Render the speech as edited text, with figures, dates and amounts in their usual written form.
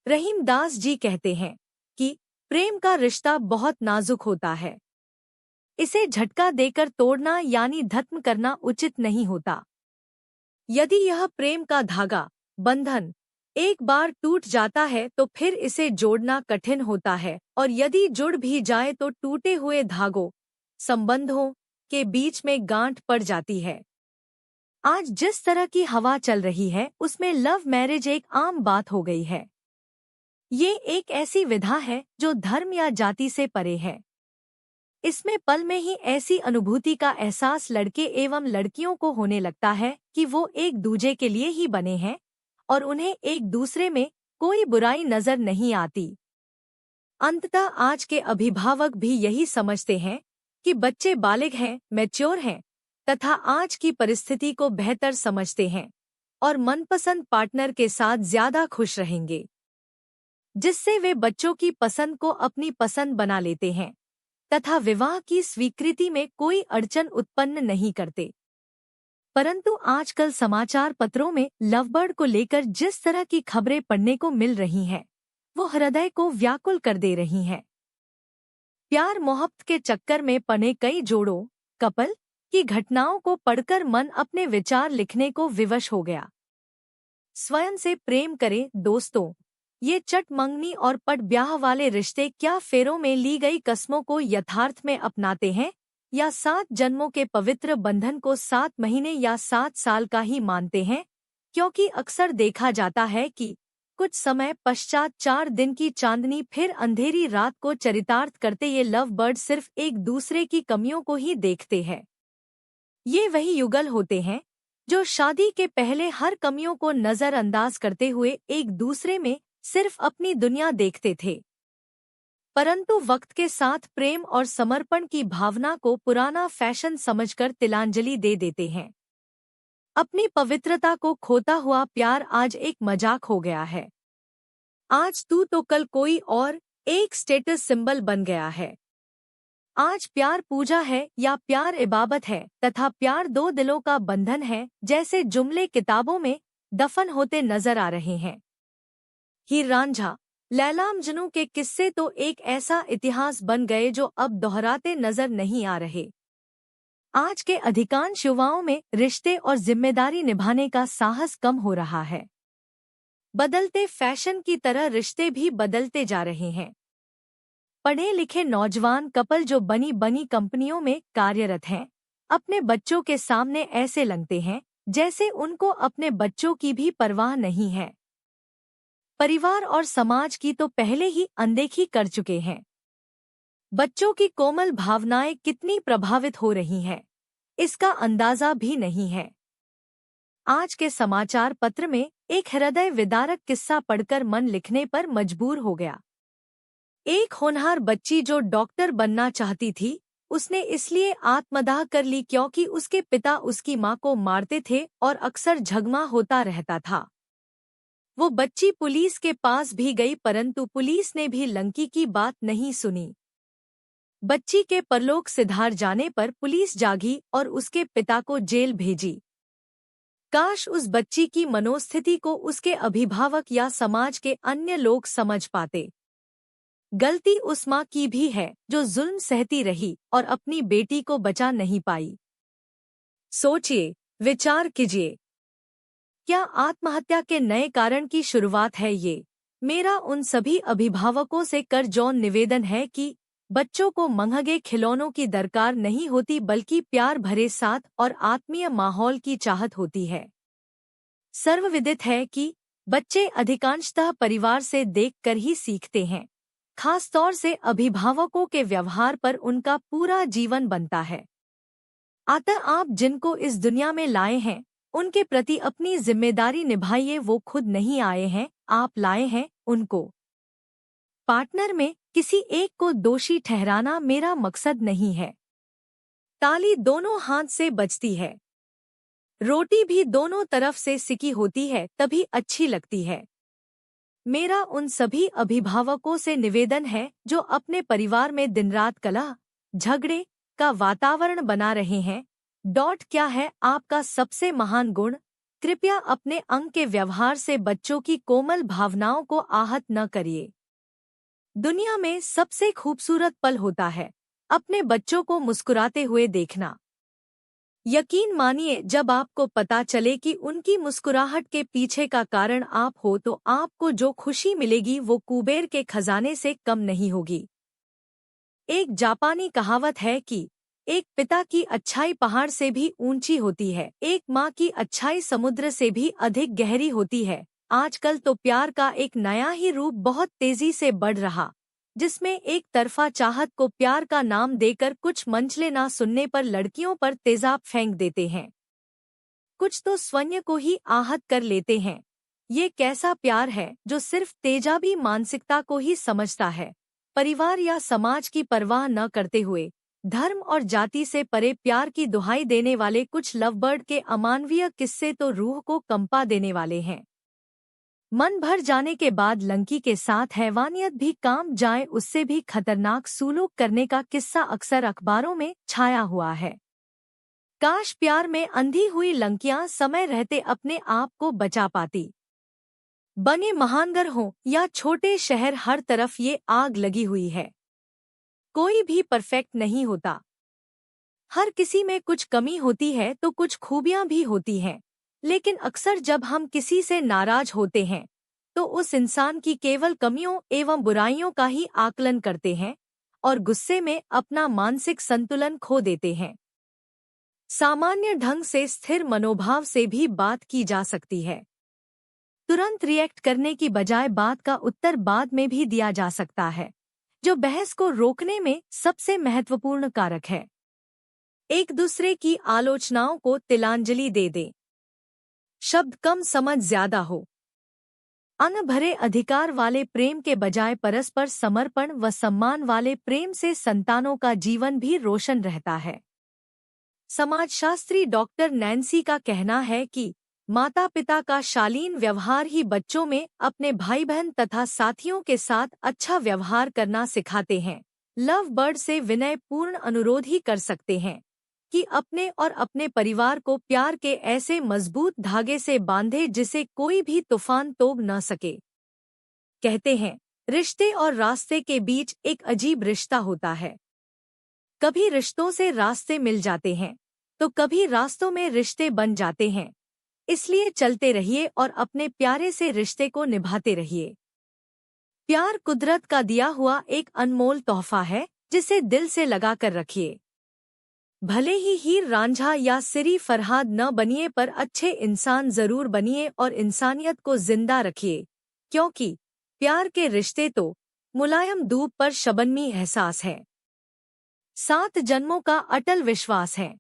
रहीम दास जी कहते हैं कि प्रेम का रिश्ता बहुत नाजुक होता है। इसे झटका देकर तोड़ना यानी खत्म करना उचित नहीं होता। यदि यह प्रेम का धागा, बंधन एक बार टूट जाता है तो फिर इसे जोड़ना कठिन होता है, और यदि जुड़ भी जाए तो टूटे हुए धागों, संबंधों के बीच में गांठ पड़ जाती है। आज जिस तरह की हवा चल रही है उसमें लव मैरिज एक आम बात हो गई है। ये एक ऐसी विधा है जो धर्म या जाति से परे है। इसमें पल में ही ऐसी अनुभूति का एहसास लड़के एवं लड़कियों को होने लगता है कि वो एक दूजे के लिए ही बने हैं और उन्हें एक दूसरे में कोई बुराई नजर नहीं आती। अंततः आज के अभिभावक भी यही समझते हैं कि बच्चे बालिग हैं, मैच्योर हैं तथा आज की परिस्थिति को बेहतर समझते हैं और मनपसंद पार्टनर के साथ ज्यादा खुश रहेंगे, जिससे वे बच्चों की पसंद को अपनी पसंद बना लेते हैं तथा विवाह की स्वीकृति में कोई अड़चन उत्पन्न नहीं करते। परंतु आजकल समाचार पत्रों में लवबर्ड को लेकर जिस तरह की खबरें पढ़ने को मिल रही हैं, वो हृदय को व्याकुल कर दे रही हैं। प्यार मोहब्बत के चक्कर में पड़े कई जोड़ों, कपल की घटनाओं को पढ़कर मन अपने विचार लिखने को विवश हो गया। स्वयं से प्रेम करें दोस्तों। ये चट मंगनी और पट ब्याह वाले रिश्ते क्या फेरों में ली गई कस्मों को यथार्थ में अपनाते हैं या 7 जन्मों के पवित्र बंधन को 7 महीने या 7 साल का ही मानते हैं? क्योंकि अक्सर देखा जाता है कि कुछ समय पश्चात 4 दिन की चांदनी फिर अंधेरी रात को चरितार्थ करते ये लव बर्ड सिर्फ एक दूसरे की कमियों को ही देखते हैं। ये वही युगल होते हैं जो शादी के पहले हर कमियों को नजरअंदाज करते हुए एक दूसरे में सिर्फ अपनी दुनिया देखते थे, परंतु वक्त के साथ प्रेम और समर्पण की भावना को पुराना फैशन समझकर तिलांजलि दे देते हैं। अपनी पवित्रता को खोता हुआ प्यार आज एक मजाक हो गया है। आज तू तो कल कोई और, एक स्टेटस सिंबल बन गया है। आज प्यार पूजा है या प्यार इबादत है तथा प्यार 2 दिलों का बंधन है जैसे जुमले किताबों में दफन होते नजर आ रहे हैं। हीर रांझा, लैला मजनू के किस्से तो एक ऐसा इतिहास बन गए जो अब दोहराते नजर नहीं आ रहे। आज के अधिकांश युवाओं में रिश्ते और जिम्मेदारी निभाने का साहस कम हो रहा है। बदलते फैशन की तरह रिश्ते भी बदलते जा रहे हैं। पढ़े लिखे नौजवान कपल जो बनी बनी कंपनियों में कार्यरत हैं, अपने बच्चों के सामने ऐसे लगते हैं जैसे उनको अपने बच्चों की भी परवाह नहीं है। परिवार और समाज की तो पहले ही अनदेखी कर चुके हैं। बच्चों की कोमल भावनाएं कितनी प्रभावित हो रही हैं, इसका अंदाजा भी नहीं है। आज के समाचार पत्र में एक हृदय विदारक किस्सा पढ़कर मन लिखने पर मजबूर हो गया। एक होनहार बच्ची जो डॉक्टर बनना चाहती थी, उसने इसलिए आत्मदाह कर ली क्योंकि उसके पिता उसकी मां को मारते थे और अक्सर झगड़ा होता रहता था। वो बच्ची पुलिस के पास भी गई परंतु पुलिस ने भी लंकी की बात नहीं सुनी। बच्ची के परलोक सिधार जाने पर पुलिस जागी और उसके पिता को जेल भेजी। काश उस बच्ची की मनोस्थिति को उसके अभिभावक या समाज के अन्य लोग समझ पाते। गलती उस माँ की भी है जो जुल्म सहती रही और अपनी बेटी को बचा नहीं पाई। सोचिए, विचार कीजिए, क्या आत्महत्या के नए कारण की शुरुआत है ये? मेरा उन सभी अभिभावकों से करजोन निवेदन है कि बच्चों को महंगे खिलौनों की दरकार नहीं होती बल्कि प्यार भरे साथ और आत्मीय माहौल की चाहत होती है। सर्वविदित है कि बच्चे अधिकांशतः परिवार से देखकर ही सीखते हैं। खास तौर से अभिभावकों के व्यवहार पर उनका पूरा जीवन बनता है। अतः आप जिनको इस दुनिया में लाए हैं, उनके प्रति अपनी जिम्मेदारी निभाइए। वो खुद नहीं आए हैं, आप लाए हैं उनको। पार्टनर में किसी एक को दोषी ठहराना मेरा मकसद नहीं है। ताली दोनों हाथ से बजती है, रोटी भी दोनों तरफ से सिकी होती है तभी अच्छी लगती है। मेरा उन सभी अभिभावकों से निवेदन है जो अपने परिवार में दिन रात कलह झगड़े का वातावरण बना रहे हैं। क्या है आपका सबसे महान गुण? कृपया अपने अंग के व्यवहार से बच्चों की कोमल भावनाओं को आहत न करिए। दुनिया में सबसे खूबसूरत पल होता है अपने बच्चों को मुस्कुराते हुए देखना। यकीन मानिए, जब आपको पता चले कि उनकी मुस्कुराहट के पीछे का कारण आप हो, तो आपको जो खुशी मिलेगी वो कुबेर के खजाने से कम नहीं होगी। एक जापानी कहावत है कि एक पिता की अच्छाई पहाड़ से भी ऊंची होती है, एक माँ की अच्छाई समुद्र से भी अधिक गहरी होती है। आजकल तो प्यार का एक नया ही रूप बहुत तेजी से बढ़ रहा, जिसमें एक तरफा चाहत को प्यार का नाम देकर कुछ मंचले ना सुनने पर लड़कियों पर तेजाब फेंक देते हैं। कुछ तो स्वयं को ही आहत कर लेते हैं। ये कैसा प्यार है जो सिर्फ तेजाबी मानसिकता को ही समझता है? परिवार या समाज की परवाह न करते हुए धर्म और जाति से परे प्यार की दुहाई देने वाले कुछ लवबर्ड के अमानवीय किस्से तो रूह को कंपा देने वाले हैं। मन भर जाने के बाद लंकी के साथ हैवानियत भी काम जाए, उससे भी खतरनाक सुलूक करने का किस्सा अक्सर अखबारों में छाया हुआ है। काश प्यार में अंधी हुई लंकियां समय रहते अपने आप को बचा पाती। बने महानगर हो या छोटे शहर, हर तरफ ये आग लगी हुई है। कोई भी परफेक्ट नहीं होता। हर किसी में कुछ कमी होती है तो कुछ खूबियां भी होती हैं। लेकिन अक्सर जब हम किसी से नाराज होते हैं तो उस इंसान की केवल कमियों एवं बुराइयों का ही आकलन करते हैं और गुस्से में अपना मानसिक संतुलन खो देते हैं। सामान्य ढंग से स्थिर मनोभाव से भी बात की जा सकती है। तुरंत रिएक्ट करने की बजाय बात का उत्तर बाद में भी दिया जा सकता है, जो बहस को रोकने में सबसे महत्वपूर्ण कारक है। एक दूसरे की आलोचनाओं को तिलांजलि दे दें। शब्द कम समझ ज्यादा हो। अन्न भरे अधिकार वाले प्रेम के बजाय परस्पर समर्पण व सम्मान वाले प्रेम से संतानों का जीवन भी रोशन रहता है। समाजशास्त्री डॉक्टर नैन्सी का कहना है कि माता पिता का शालीन व्यवहार ही बच्चों में अपने भाई बहन तथा साथियों के साथ अच्छा व्यवहार करना सिखाते हैं। लव बर्ड से विनय पूर्ण अनुरोध ही कर सकते हैं कि अपने और अपने परिवार को प्यार के ऐसे मजबूत धागे से बांधे जिसे कोई भी तूफान तोड़ न सके। कहते हैं, रिश्ते और रास्ते के बीच एक अजीब रिश्ता होता है। कभी रिश्तों से रास्ते मिल जाते हैं तो कभी रास्तों में रिश्ते बन जाते हैं। इसलिए चलते रहिए और अपने प्यारे से रिश्ते को निभाते रहिए। प्यार कुदरत का दिया हुआ एक अनमोल तोहफा है, जिसे दिल से लगा कर रखिए। भले ही हीर रांझा या सिरी फरहाद न बनिए, पर अच्छे इंसान जरूर बनिए और इंसानियत को जिंदा रखिए, क्योंकि प्यार के रिश्ते तो मुलायम धूप पर शबनमी एहसास है। 7 जन्मों का अटल विश्वास है।